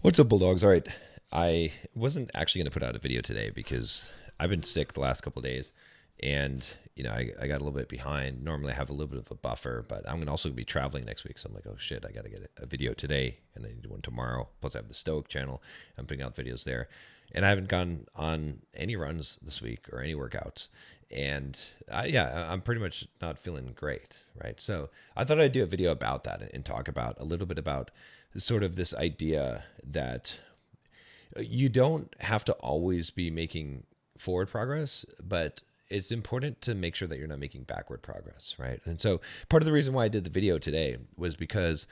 What's up, Bulldogs? All right. I wasn't actually going to put out a video today because I've been sick the last couple of days and, I got a little bit behind. Normally I have a little bit of a buffer, but I'm going to also be traveling next week. So I'm like, oh shit, I got to get a video today and I need one tomorrow. Plus I have the Stoic channel. I'm putting out videos there. And I haven't gone on any runs this week or any workouts. And I'm pretty much not feeling great, right? So I thought I'd do a video about that and talk about a little bit about sort of this idea that you don't have to always be making forward progress, but it's important to make sure that you're not making backward progress, right? And so part of the reason why I did the video today was because,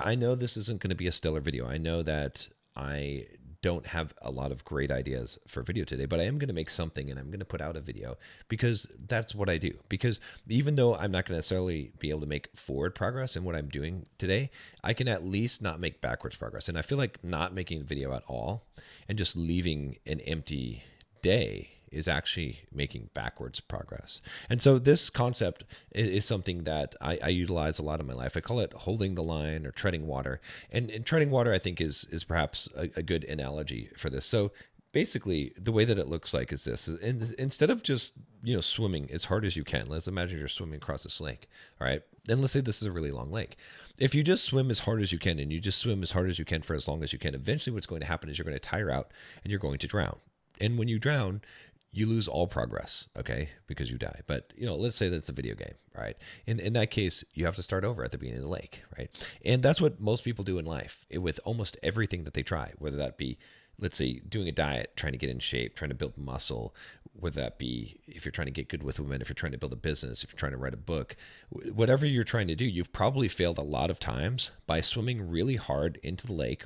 I know this isn't going to be a stellar video. I know that I don't have a lot of great ideas for video today, but I am going to make something and I'm going to put out a video because that's what I do. Because even though I'm not going to necessarily be able to make forward progress in what I'm doing today, I can at least not make backwards progress. And I feel like not making a video at all and just leaving an empty day is actually making backwards progress. And so this concept is something that I utilize a lot in my life. I call it holding the line or treading water. And treading water, I think, is perhaps a good analogy for this. So basically, the way that it looks like is this. Instead of just, swimming as hard as you can, let's imagine you're swimming across this lake, all right? And let's say this is a really long lake. If you just swim as hard as you can and you just swim as hard as you can for as long as you can, eventually what's going to happen is you're going to tire out and you're going to drown. And when you drown, you lose all progress, okay, because you die. But, let's say that it's a video game, right? In that case, you have to start over at the beginning of the lake, right? And that's what most people do in life with almost everything that they try, whether that be, let's say, doing a diet, trying to get in shape, trying to build muscle, whether that be if you're trying to get good with women, if you're trying to build a business, if you're trying to write a book, whatever you're trying to do, you've probably failed a lot of times by swimming really hard into the lake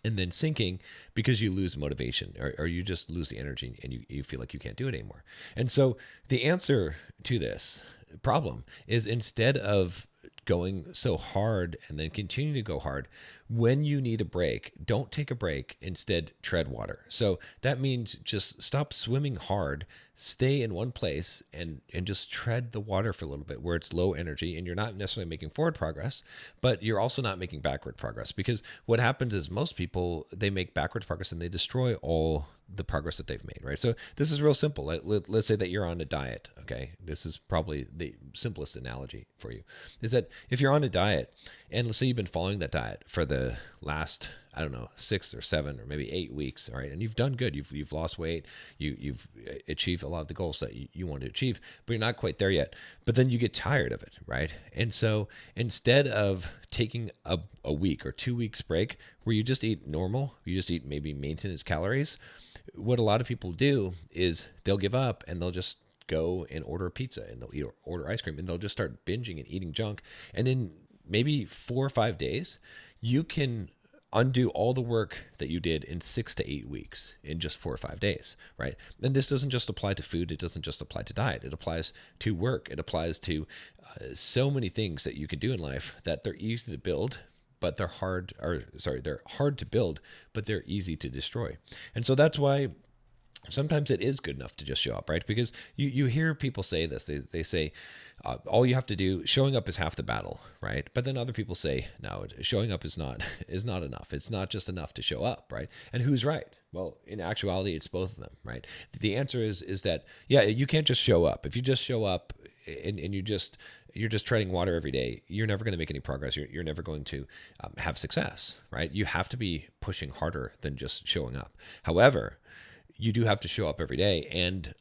and then sinking because you lose motivation or you just lose the energy and you feel like you can't do it anymore. And so the answer to this problem is, instead of going so hard and then continue to go hard, when you need a break, don't take a break. Instead, tread water. So that means just stop swimming hard, stay in one place and just tread the water for a little bit where it's low energy and you're not necessarily making forward progress, but you're also not making backward progress. Because what happens is most people, they make backward progress and they destroy all the progress that they've made, right? So this is real simple. Let's say that you're on a diet, okay? This is probably the simplest analogy for you, is that if you're on a diet and let's say you've been following that diet for the last, I don't know, 6 or 7 or maybe 8 weeks, all right? And you've done good. You've lost weight. You've achieved a lot of the goals that you want to achieve, but you're not quite there yet. But then you get tired of it, right? And so instead of taking a week or 2 weeks break where you just eat normal, you just eat maybe maintenance calories, what a lot of people do is they'll give up and they'll just go and order a pizza and they'll order ice cream and they'll just start binging and eating junk. And in maybe 4 or 5 days, you can undo all the work that you did in 6 to 8 weeks in just 4 or 5 days, right? And this doesn't just apply to food. It doesn't just apply to diet. It applies to work. It applies to so many things that you can do in life that they're easy to build, but they're they're hard to build, but they're easy to destroy. And so that's why sometimes it is good enough to just show up, right? Because you hear people say this. They say, all you have to do, showing up is half the battle, right? But then other people say, no, showing up is not enough. It's not just enough to show up, right? And who's right? Well, in actuality, it's both of them, right? The answer is that, you can't just show up. If you just show up and you're just treading water every day, you're never going to make any progress. You're never going to have success, right? You have to be pushing harder than just showing up. However, you do have to show up every day. And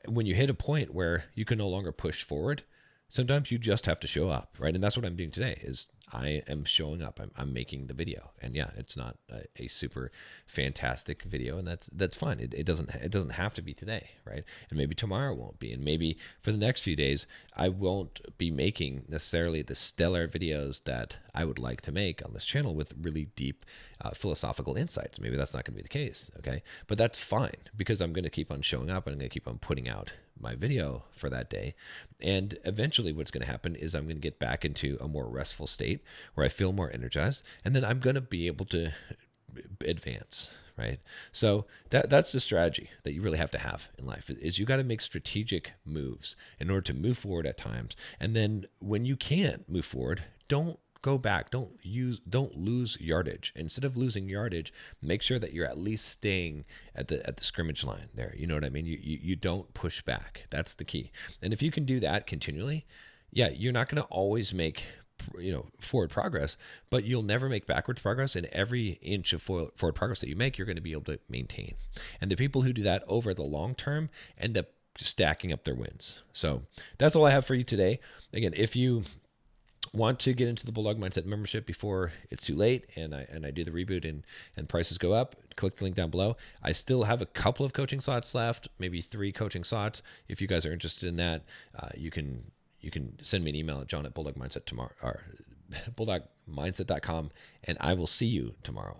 when you hit a point where you can no longer push forward, sometimes you just have to show up, right? And that's what I'm doing today is I am showing up. I'm making the video. And it's not a super fantastic video, and that's fine. It doesn't have to be today, right? And maybe tomorrow won't be. And maybe for the next few days, I won't be making necessarily the stellar videos that I would like to make on this channel with really deep philosophical insights. Maybe that's not going to be the case, okay? But that's fine because I'm going to keep on showing up and I'm going to keep on putting out my video for that day. And eventually what's going to happen is I'm going to get back into a more restful state where I feel more energized, and then I'm going to be able to advance, right? So that's the strategy that you really have to have in life is you got to make strategic moves in order to move forward at times. And then when you can't move forward, don't go back. Don't lose yardage. Instead of losing yardage, make sure that you're at least staying at the scrimmage line there. You know what I mean? You don't push back. That's the key. And if you can do that continually, yeah, you're not going to always make forward progress, but you'll never make backwards progress. And every inch of forward progress that you make, you're going to be able to maintain. And the people who do that over the long term end up stacking up their wins. So that's all I have for you today. Again, if you want to get into the Bulldog Mindset membership before it's too late and I do the reboot and prices go up, click the link down below. I still have a couple of coaching slots left, maybe 3 coaching slots. If you guys are interested in that, you can send me an email at john@bulldogmindset tomorrow or bulldogmindset.com, and I will see you tomorrow.